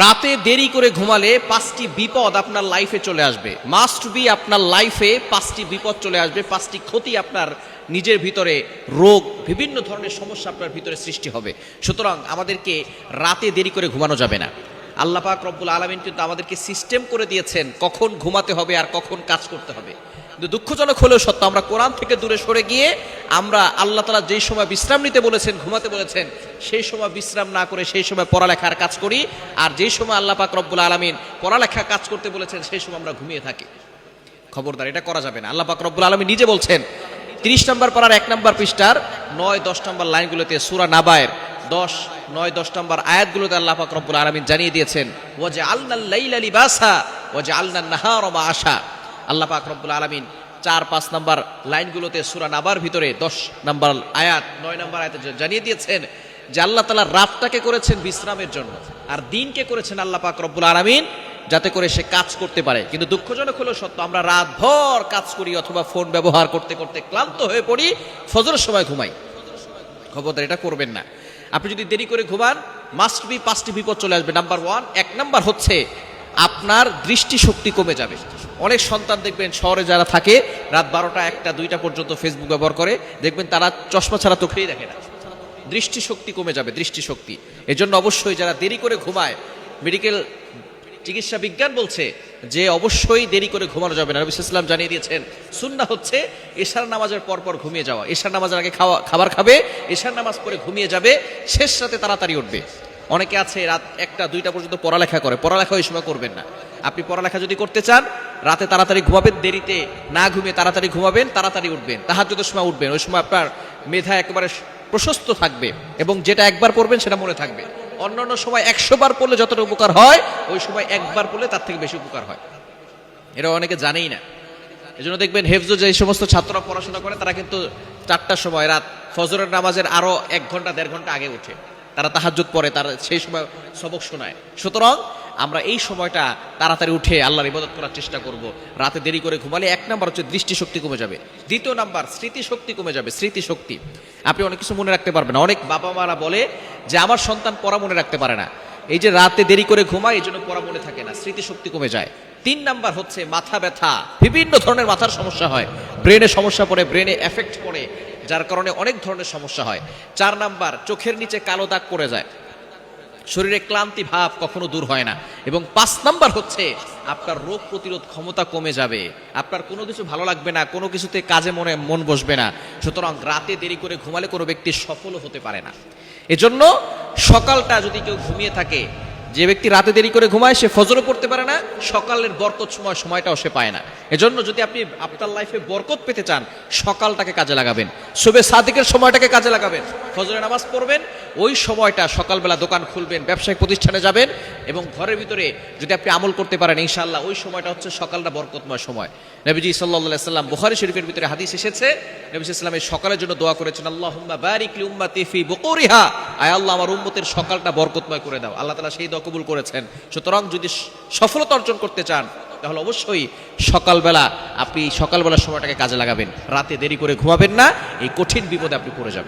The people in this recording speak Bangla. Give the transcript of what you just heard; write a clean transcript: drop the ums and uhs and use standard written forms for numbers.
রাতে দেরি করে ঘুমালে 5টি বিপদ আপনার লাইফে চলে আসবে। মাস্ট বি আপনার লাইফে 5টি বিপদ চলে আসবে, 5টি ক্ষতি আপনার নিজের ভিতরে, রোগ, বিভিন্ন ধরনের সমস্যা আপনার ভিতরে সৃষ্টি হবে। সুতরাং আমাদেরকে রাতে দেরি করে ঘুমানো যাবে না। আল্লাহ পাক রব্বুল আলামিন কিন্তু আমাদেরকে সিস্টেম করে দিয়েছেন কখন ঘুমাতে হবে আর কখন কাজ করতে হবে। কিন্তু দুঃখজনক হলেও সত্য, আমরা কোরআন থেকে দূরে সরে গিয়ে আমরা আল্লাহ তাআলা যেই সময় বিশ্রাম নিতে বলেছেন, ঘুমাতে বলেছেন, সেই সময় বিশ্রাম না করে সেই সময় পড়ালেখার কাজ করি। আর যেই সময় আল্লাহ পাক রব্বুল আলামিন পড়ালেখা কাজ করতে বলেছেন সেই সময় আমরা ঘুমিয়ে থাকি। খবরদার, এটা করা যাবে না। আল্লাহ পাক রব্বুল আলামিন নিজে বলছেন 30 নম্বর পারার 1 নম্বর পৃষ্ঠার 9-10 নম্বর লাইনগুলোতে, সূরা নাবায়ের 9-10 নম্বর আয়াতগুলোতে আল্লাহ পাক রব্বুল আলামিন জানিয়ে দিয়েছেন, ওয়াজআলনাল লাইলা লিবাসা ওয়াজআলনান নাহারা মাআশা। আল্লাহ পাক রব্বুল আলামিন 4-5 নম্বর লাইনগুলোতে সূরা নাবার ভিতরে 10 নম্বর আয়াত, 9 নম্বর আয়াতে জানিয়ে দিয়েছেন যে আল্লাহ তাআলা রাতটাকে করেছেন বিশ্রামের জন্য আর দিনকে করেছেন আল্লাহ পাক রব্বুল আলামিন যাতে করে সে কাজ করতে পারে। কিন্তু দুঃখজনক হলো সত্য, আমরা রাতভর কাজ করি অথবা ফোন ব্যবহার করতে করতে ক্লান্ত হয়ে পড়ি, ফজরের সময় ঘুমাই। খবরদার, এটা করবেন না। আপনি যদি দেরি করে ঘুমান, মাস্ট বি 5টি বিপদ চলে আসবে। নাম্বার 1 নম্বর হচ্ছে আপনার দৃষ্টিশক্তি কমে যাবে। অনেক সন্তান দেখবেন শহরে যারা থাকে রাত 12টা, 1টা, 2টা পর্যন্ত ফেসবুক ব্যবহার করে, দেখবেন তারা চশমা ছাড়া চোখেই দেখে না। দৃষ্টিশক্তি কমে যাবে, দৃষ্টিশক্তি। এজন্য অবশ্যই যারা দেরি করে ঘুমায়, মেডিকেল চিকিৎসা বিজ্ঞান বলছে যে অবশ্যই দেরি করে ঘুমানো যাবে না। নবী সাল্লাল্লাহু আলাইহি ওয়াসাল্লাম জানিয়ে দিয়েছেন সুন্নাহ হচ্ছে এশার নামাজের পর পর ঘুমিয়ে যাওয়া। এশার নামাজের আগে খাবার খাবে, এশার নামাজ পড়ে ঘুমিয়ে যাবে, শেষ রাতে তাড়াতাড়ি উঠবে। অনেকে আছে রাত 1টা 2টা পর্যন্ত পড়ালেখা করে, পড়ালেখা ওই সময় করবেন না। আপনি পড়ালেখা যদি করতে চান, রাতে তাড়াতাড়ি ঘুমাবেন, দেরিতে না ঘুমিয়ে তাড়াতাড়ি ঘুমাবেন, তাড়াতাড়ি উঠবেন, তাহাজ্জুদের সময় উঠবেন। ওই সময় আপনার মেধা একেবারে প্রশস্ত থাকবে এবং যেটা একবার পড়বেন সেটা মনে থাকবে। অন্যান্য সময় 100 বার পড়লে যতটা উপকার হয়, ওই সময় একবার পড়লে তার থেকে বেশি উপকার হয়। এটা অনেকে জানেই না। এজন্য দেখবেন হেফজ যে সমস্ত ছাত্ররা পড়াশোনা করে তারা কিন্তু 4টার সময়, রাত ফজরের নামাজের আরো 1 ঘন্টা 1.5 ঘন্টা আগে উঠে তারা তাহাজ্জুদ পড়ে, তারা সেই সময় সবক শোনায়। সুতরাং আমরা এই সময়টা তাড়াতাড়ি উঠে আল্লাহর ইবাদত করার চেষ্টা করব। রাতে দেরি করে ঘুমালে 1 নাম্বার হচ্ছে দৃষ্টিশক্তি কমে যাবে। 2 নাম্বার স্মৃতিশক্তি কমে যাবে। স্মৃতিশক্তি, আপনি অনেক কিছু মনে রাখতে পারবেন না। অনেক বাবা মারা বলে যে আমার সন্তান পড়া মনে রাখতে পারে না, এই যে রাতে দেরি করে ঘুমায় এই জন্য পড়া মনে থাকে না, স্মৃতিশক্তি কমে যায়। 3 নাম্বার হচ্ছে মাথা ব্যথা, বিভিন্ন ধরনের মাথার সমস্যা হয়, ব্রেনে সমস্যা পড়ে, ব্রেনে এফেক্ট পড়ে, যার কারণে অনেক ধরনের সমস্যা হয়। 4 নাম্বার চোখের নিচে কালো দাগ পড়ে যায়, শরীরে ক্লান্তি ভাব কখনো দূর হয় না। এবং 5 নাম্বার হচ্ছে আপনার রোগ প্রতিরোধ ক্ষমতা কমে যাবে, আপনার কোনো কিছু ভালো লাগবে না, কোনো কিছুতে কাজে মন বসবে না। সুতরাং রাতে দেরি করে ঘুমালে কোনো ব্যক্তি সফলও হতে পারে না। এজন্য সকালটা যদি কেউ ঘুমিয়ে থাকে, যে ব্যক্তি রাতে দেরি করে ঘুমায় সে ফজরও পড়তে পারে না, সকালের বরকত সময়টাও সে পায় না। এজন্য যদি আপনি আপনার লাইফে বরকত পেতে চান, সকালটাকে কাজে লাগাবেন, সুবে সাদিকের সময়টাকে কাজে লাগাবেন, ফজরের নামাজ পড়বেন, ওই সময়টা সকালবেলা দোকান খুলবেন, ব্যবসায়িক প্রতিষ্ঠানে যাবেন এবং ঘরের ভিতরে যদি আপনি আমল করতে পারেন ইনশাআল্লাহ, ওই সময়টা হচ্ছে সকালটা বরকতময় সময়। নবীজি সাল্লাল্লাহু আলাইহি সাল্লাম, বুখারী শরীফের ভিতরে হাদিস এসেছে, নবী সাল্লাল্লাহু আলাইহি ওয়াসাল্লাম এই সকালের জন্য দোয়া করেছেন, আল্লাহুম্মা বারিক লি উম্মতি ফি বুকুরিহা, আয় আল্লাহ আমার উম্মতের সকালটা বরকতময় করে দাও। আল্লাহ তাআলা সেই দোয়া কবুল করেছেন। সুতরাং যদি সফলতা অর্জন করতে চান তাহলে অবশ্যই সকালবেলা আপনি সকালবেলার সময়টাকে কাজে লাগাবেন, রাতে দেরি করে ঘুমাবেন না, এই কঠিন বিপদে আপনি পড়ে যাবেন।